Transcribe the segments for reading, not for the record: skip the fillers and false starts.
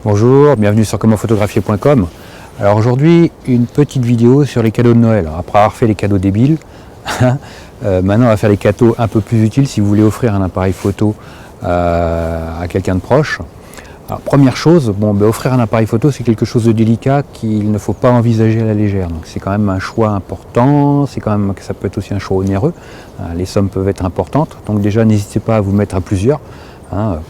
Bonjour, bienvenue sur commentphotographier.com. Alors aujourd'hui, une petite vidéo sur les cadeaux de Noël. Alors, après avoir fait les cadeaux débiles, maintenant on va faire les cadeaux un peu plus utiles si vous voulez offrir un appareil photo à quelqu'un de proche. Alors, première chose, offrir un appareil photo c'est quelque chose de délicat qu'il ne faut pas envisager à la légère. Donc c'est quand même un choix important, ça peut être aussi un choix onéreux. Les sommes peuvent être importantes, donc déjà n'hésitez pas à vous mettre à plusieurs.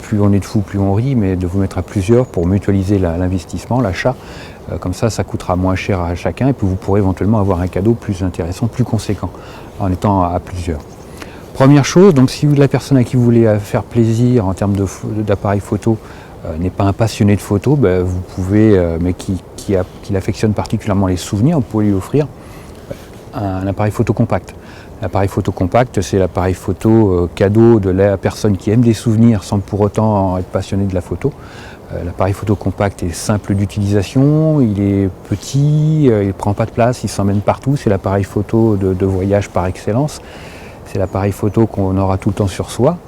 Plus on est de fous, plus on rit, mais de vous mettre à plusieurs pour mutualiser l'investissement, l'achat. Comme ça coûtera moins cher à chacun et puis vous pourrez éventuellement avoir un cadeau plus intéressant, plus conséquent en étant à plusieurs. Première chose, donc si la personne à qui vous voulez faire plaisir en termes d'appareil photo n'est pas un passionné de photo, vous pouvez, mais qui affectionne particulièrement les souvenirs, vous pouvez lui offrir un appareil photo compact. L'appareil photo compact, c'est l'appareil photo cadeau de la personne qui aime des souvenirs sans pour autant être passionné de la photo. L'appareil photo compact est simple d'utilisation, il est petit, il ne prend pas de place, il s'emmène partout. C'est l'appareil photo de voyage par excellence. C'est l'appareil photo qu'on aura tout le temps sur soi.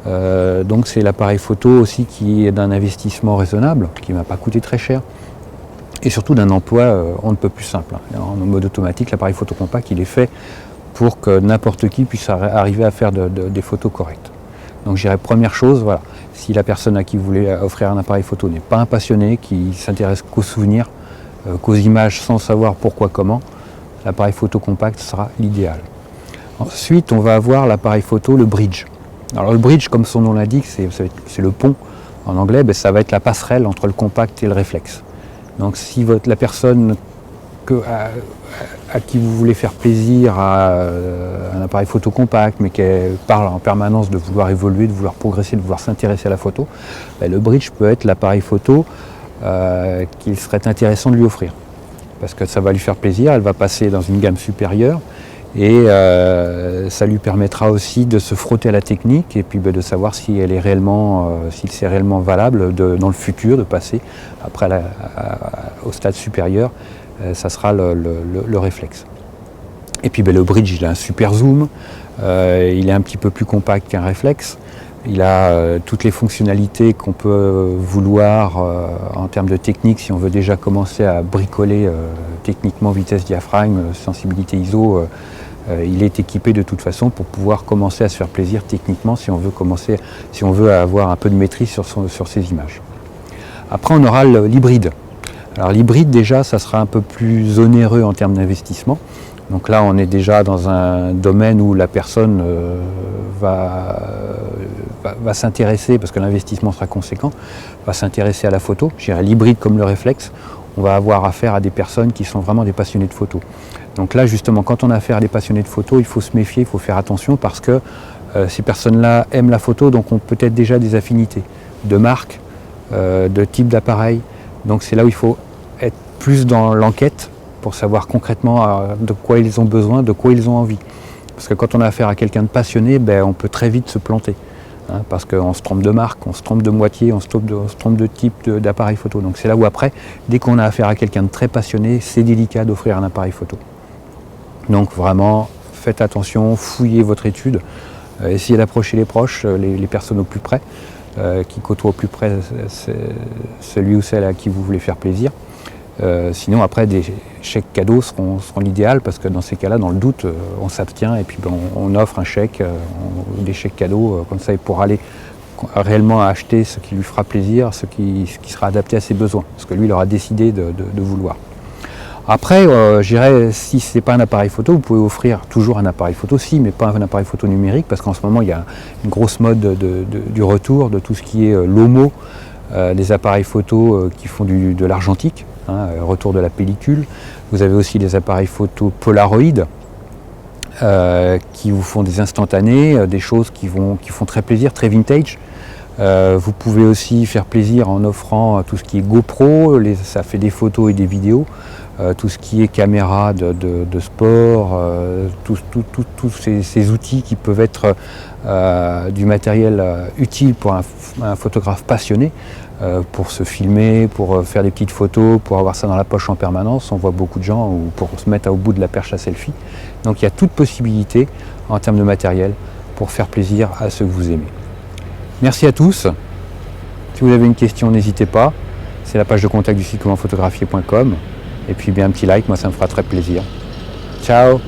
Donc c'est l'appareil photo aussi qui est d'un investissement raisonnable, qui ne va pas coûter très cher. Et surtout d'un emploi on ne peut plus simple. En mode automatique, l'appareil photo compact, il est fait pour que n'importe qui puisse arriver à faire des photos correctes. Donc je dirais première chose, voilà, si la personne à qui vous voulez offrir un appareil photo n'est pas un passionné, qui s'intéresse qu'aux souvenirs, qu'aux images sans savoir pourquoi, comment, l'appareil photo compact sera l'idéal. Ensuite, on va avoir l'appareil photo, le bridge. Alors le bridge, comme son nom l'indique, c'est le pont en anglais, ça va être la passerelle entre le compact et le réflexe. Donc si la personne à qui vous voulez faire plaisir à un appareil photo compact, mais qui parle en permanence de vouloir évoluer, de vouloir progresser, de vouloir s'intéresser à la photo, le bridge peut être l'appareil photo qu'il serait intéressant de lui offrir. Parce que ça va lui faire plaisir, elle va passer dans une gamme supérieure et ça lui permettra aussi de se frotter à la technique et puis de savoir si elle est réellement, s'il c'est réellement valable dans le futur de passer après au stade supérieur. Ça sera le réflexe. Et puis le bridge, il a un super zoom, il est un petit peu plus compact qu'un réflexe, il a toutes les fonctionnalités qu'on peut vouloir en termes de technique si on veut déjà commencer à bricoler techniquement vitesse diaphragme, sensibilité ISO. Il est équipé de toute façon pour pouvoir commencer à se faire plaisir techniquement si on veut avoir un peu de maîtrise sur ses images. Après on aura l'hybride. Alors l'hybride déjà ça sera un peu plus onéreux en termes d'investissement. Donc là on est déjà dans un domaine où la personne va s'intéresser, parce que l'investissement sera conséquent, va s'intéresser à la photo. Je dirais l'hybride comme le réflexe, on va avoir affaire à des personnes qui sont vraiment des passionnés de photo. Donc là justement quand on a affaire à des passionnés de photo, il faut se méfier, il faut faire attention parce que ces personnes-là aiment la photo, donc ont peut-être déjà des affinités de marque, de type d'appareil. Donc c'est là où il faut être plus dans l'enquête pour savoir concrètement de quoi ils ont besoin, de quoi ils ont envie. Parce que quand on a affaire à quelqu'un de passionné, on peut très vite se planter. Parce qu'on se trompe de marque, on se trompe de moitié, on se trompe de type d'appareil photo. Donc c'est là où après, dès qu'on a affaire à quelqu'un de très passionné, c'est délicat d'offrir un appareil photo. Donc vraiment, faites attention, fouillez votre étude, essayez d'approcher les proches, les personnes au plus près. Qui côtoie au plus près celui ou celle à qui vous voulez faire plaisir. Sinon après des chèques cadeaux seront l'idéal, parce que dans ces cas-là, dans le doute, on s'abstient et puis on offre un chèque, des chèques cadeaux, comme ça il pourra aller réellement acheter ce qui lui fera plaisir, ce qui sera adapté à ses besoins, parce que lui il aura décidé de vouloir. Après, je dirais, si ce n'est pas un appareil photo, vous pouvez offrir toujours un appareil photo, mais pas un appareil photo numérique, parce qu'en ce moment, il y a une grosse mode du retour de tout ce qui est l'homo, les appareils photo qui font de l'argentique, retour de la pellicule. Vous avez aussi des appareils photo Polaroid qui vous font des instantanés, des choses qui font très plaisir, très vintage. Vous pouvez aussi faire plaisir en offrant tout ce qui est GoPro, ça fait des photos et des vidéos. Tout ce qui est caméra de sport, tous ces outils qui peuvent être du matériel utile pour un photographe passionné, pour se filmer, pour faire des petites photos, pour avoir ça dans la poche en permanence. On voit beaucoup de gens pour se mettre au bout de la perche à selfie. Donc il y a toute possibilité en termes de matériel pour faire plaisir à ceux que vous aimez. Merci à tous. Si vous avez une question, n'hésitez pas. c'est la page de contact du site commentphotographier.com. Et puis bien un petit like, moi ça me fera très plaisir. Ciao!